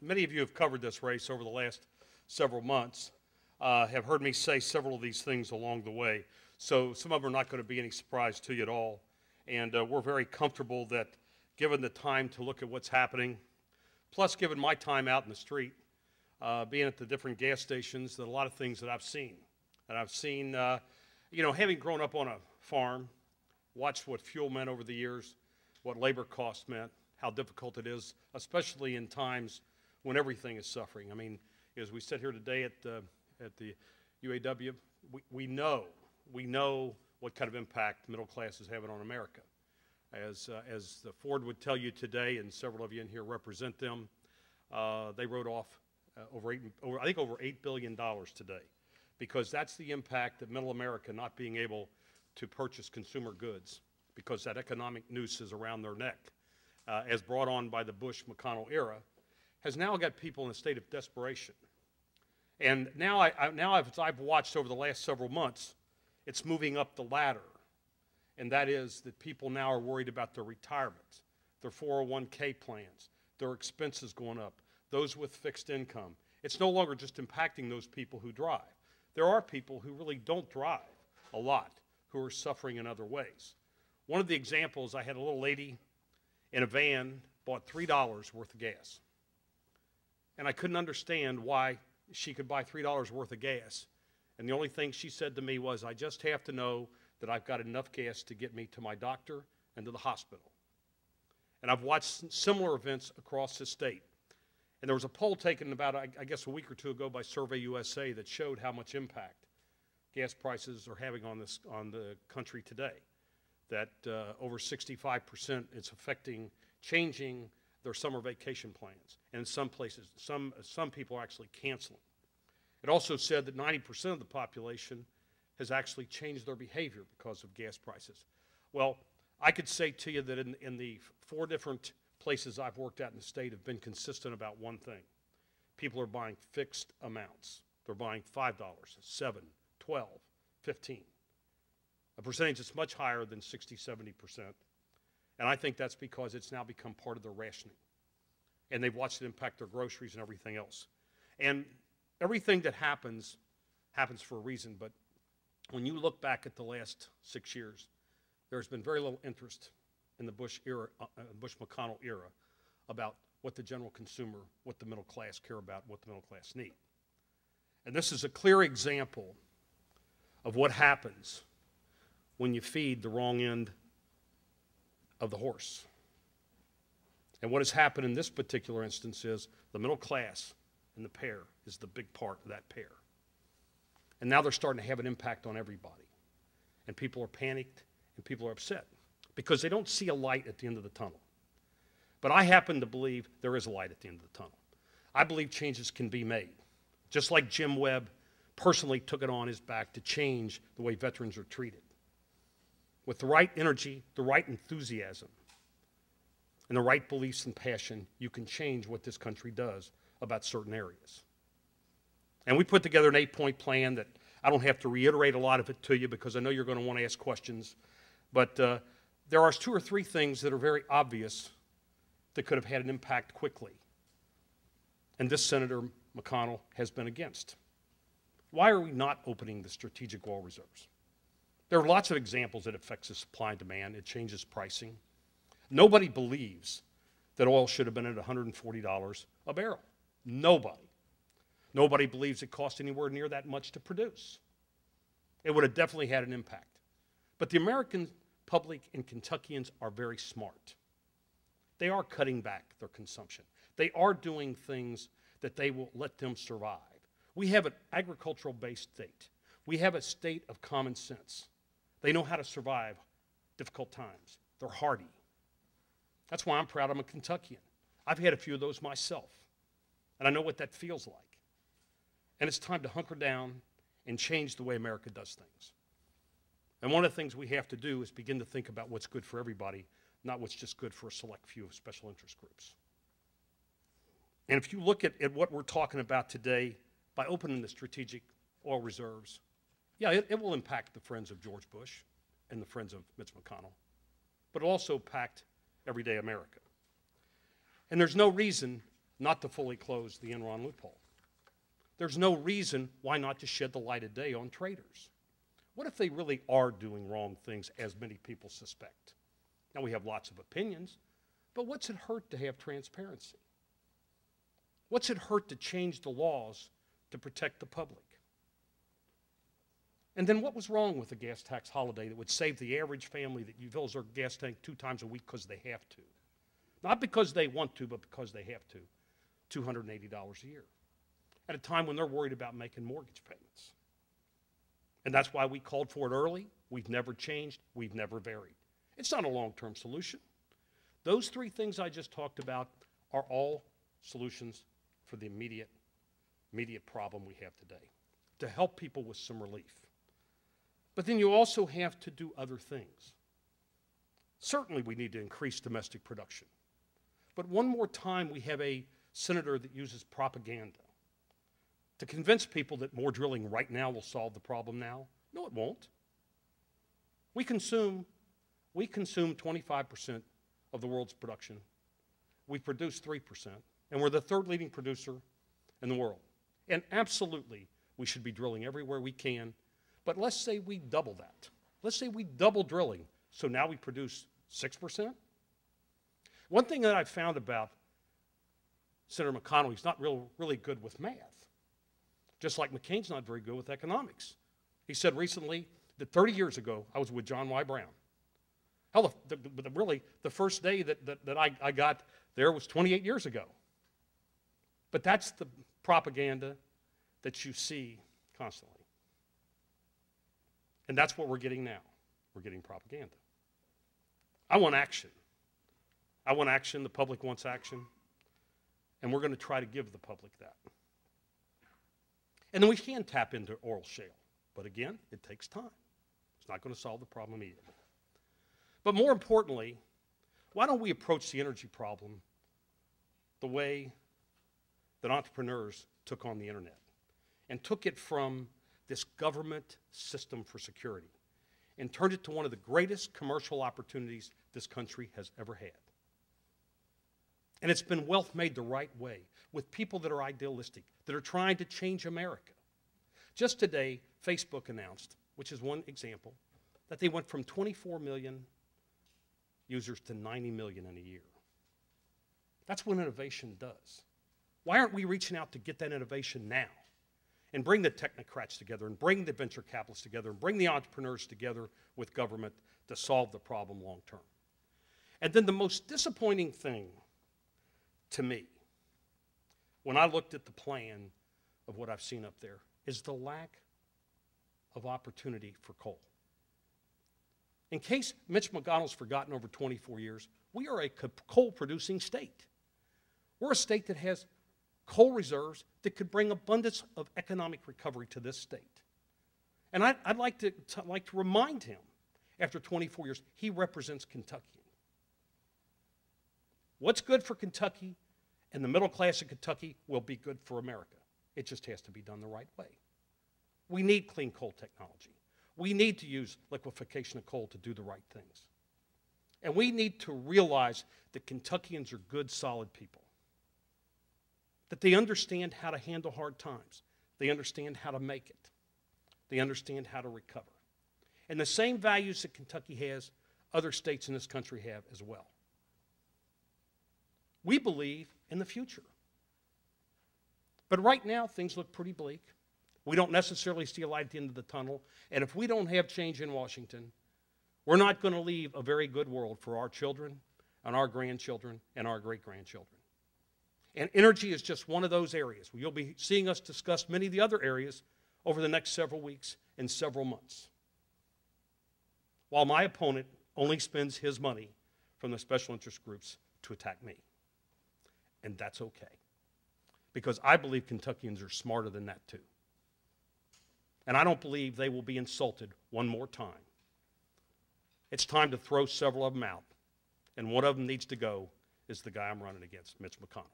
many of you have covered this race over the last several months, have heard me say several of these things along the way. So some of them are not going to be any surprise to you at all. And we're very comfortable that given the time to look at what's happening, plus given my time out in the street, being at the different gas stations, that a lot of things that I've seen. And I've seen, having grown up on a farm, watched what fuel meant over the years, what labor costs meant, how difficult it is, especially in times when everything is suffering. I mean, as we sit here today at the UAW, we know what kind of impact middle class is having on America. As the Ford would tell you today, and several of you in here represent them, they wrote off over $8 billion today, because that's the impact of middle America not being able to purchase consumer goods because that economic noose is around their neck, as brought on by the Bush-McConnell era, has now got people in a state of desperation. And now I've watched over the last several months, it's moving up the ladder. And that is that people now are worried about their retirement, their 401k plans, their expenses going up, those with fixed income. It's no longer just impacting those people who drive. There are people who really don't drive a lot who are suffering in other ways. One of the examples, I had a little lady in a van, bought $3 worth of gas. And I couldn't understand why she could buy $3 worth of gas. And the only thing she said to me was, I just have to know that I've got enough gas to get me to my doctor and to the hospital. And I've watched similar events across the state. And there was a poll taken about, I guess, a week or two ago by Survey USA that showed how much impact gas prices are having on the country today. That over 65% it's affecting, changing their summer vacation plans. And in some places, some people are actually canceling. It also said that 90% of the population has actually changed their behavior because of gas prices. Well, I could say to you that in the 4 different places I've worked at in the state have been consistent about one thing. People are buying fixed amounts. They're buying $5, $7, $12, $15. A percentage that's much higher than 60, 70%. And I think that's because it's now become part of their rationing. And they've watched it impact their groceries and everything else. And everything that happens for a reason, but when you look back at the last 6 years, there's been very little interest in the Bush-McConnell era about what the general consumer, what the middle class care about, what the middle class need. And this is a clear example of what happens when you feed the wrong end of the horse. And what has happened in this particular instance is the middle class and the pear is the big part of that pear. And now they're starting to have an impact on everybody. And people are panicked and people are upset because they don't see a light at the end of the tunnel. But I happen to believe there is a light at the end of the tunnel. I believe changes can be made. Just like Jim Webb personally took it on his back to change the way veterans are treated. With the right energy, the right enthusiasm, and the right beliefs and passion, you can change what this country does about certain areas. And we put together an 8-point plan that I don't have to reiterate a lot of it to you because I know you're going to want to ask questions. But there are 2 or 3 things that are very obvious that could have had an impact quickly. And this Senator McConnell has been against. Why are we not opening the strategic oil reserves? There are lots of examples that affects the supply and demand. It changes pricing. Nobody believes that oil should have been at $140 a barrel. Nobody. Nobody believes it cost anywhere near that much to produce. It would have definitely had an impact. But the American public and Kentuckians are very smart. They are cutting back their consumption. They are doing things that they will let them survive. We have an agricultural-based state. We have a state of common sense. They know how to survive difficult times. They're hardy. That's why I'm proud I'm a Kentuckian. I've had a few of those myself, and I know what that feels like. And it's time to hunker down and change the way America does things. And one of the things we have to do is begin to think about what's good for everybody, not what's just good for a select few of special interest groups. And if you look at what we're talking about today, by opening the strategic oil reserves, yeah, it will impact the friends of George Bush and the friends of Mitch McConnell, but it'll also impact everyday America. And there's no reason not to fully close the Enron loophole. There's no reason why not to shed the light of day on traders. What if they really are doing wrong things, as many people suspect? Now, we have lots of opinions, but what's it hurt to have transparency? What's it hurt to change the laws to protect the public? And then what was wrong with a gas tax holiday that would save the average family that fills their gas tank 2 times a week because they have to? Not because they want to, but because they have to. $280 a year. At a time when they're worried about making mortgage payments. And that's why we called for it early. We've never changed. We've never varied. It's not a long-term solution. Those 3 things I just talked about are all solutions for the immediate problem we have today, to help people with some relief. But then you also have to do other things. Certainly we need to increase domestic production. But one more time we have a senator that uses propaganda to convince people that more drilling right now will solve the problem now. No, it won't. We consume 25% of the world's production. We produce 3%, and we're the 3rd leading producer in the world. And absolutely, we should be drilling everywhere we can. But let's say we double that. Let's say we double drilling, so now we produce 6%. One thing that I've found about Senator McConnell, he's not really good with math. Just like McCain's not very good with economics. He said recently that 30 years ago, I was with John Y. Brown. Hell, really, the first day that I got there was 28 years ago. But that's the propaganda that you see constantly. And that's what we're getting now. We're getting propaganda. I want action. I want action. The public wants action. And we're going to try to give the public that. And then we can tap into oil shale. But again, it takes time. It's not going to solve the problem immediately. But more importantly, why don't we approach the energy problem the way that entrepreneurs took on the internet and took it from this government system for security and turned it to one of the greatest commercial opportunities this country has ever had. And it's been wealth made the right way with people that are idealistic, that are trying to change America. Just today, Facebook announced, which is one example, that they went from 24 million users to 90 million in a year. That's what innovation does. Why aren't we reaching out to get that innovation now and bring the technocrats together and bring the venture capitalists together and bring the entrepreneurs together with government to solve the problem long term? And then the most disappointing thing to me when I looked at the plan of what I've seen up there is the lack of opportunity for coal. In case Mitch McConnell's forgotten, over 24 years, we are a coal-producing state. We're a state that has coal reserves that could bring abundance of economic recovery to this state. And I'd like to remind him, after 24 years, he represents Kentucky. What's good for Kentucky and the middle class of Kentucky will be good for America. It just has to be done the right way. We need clean coal technology. We need to use liquefaction of coal to do the right things. And we need to realize that Kentuckians are good, solid people. That they understand how to handle hard times. They understand how to make it. They understand how to recover. And the same values that Kentucky has, other states in this country have as well. We believe in the future. But right now, things look pretty bleak. We don't necessarily see a light at the end of the tunnel. And if we don't have change in Washington, we're not going to leave a very good world for our children and our grandchildren and our great-grandchildren. And energy is just one of those areas. You'll be seeing us discuss many of the other areas over the next several weeks and several months. While my opponent only spends his money from the special interest groups to attack me. And that's okay. Because I believe Kentuckians are smarter than that too. And I don't believe they will be insulted one more time. It's time to throw several of them out. And one of them needs to go is the guy I'm running against, Mitch McConnell.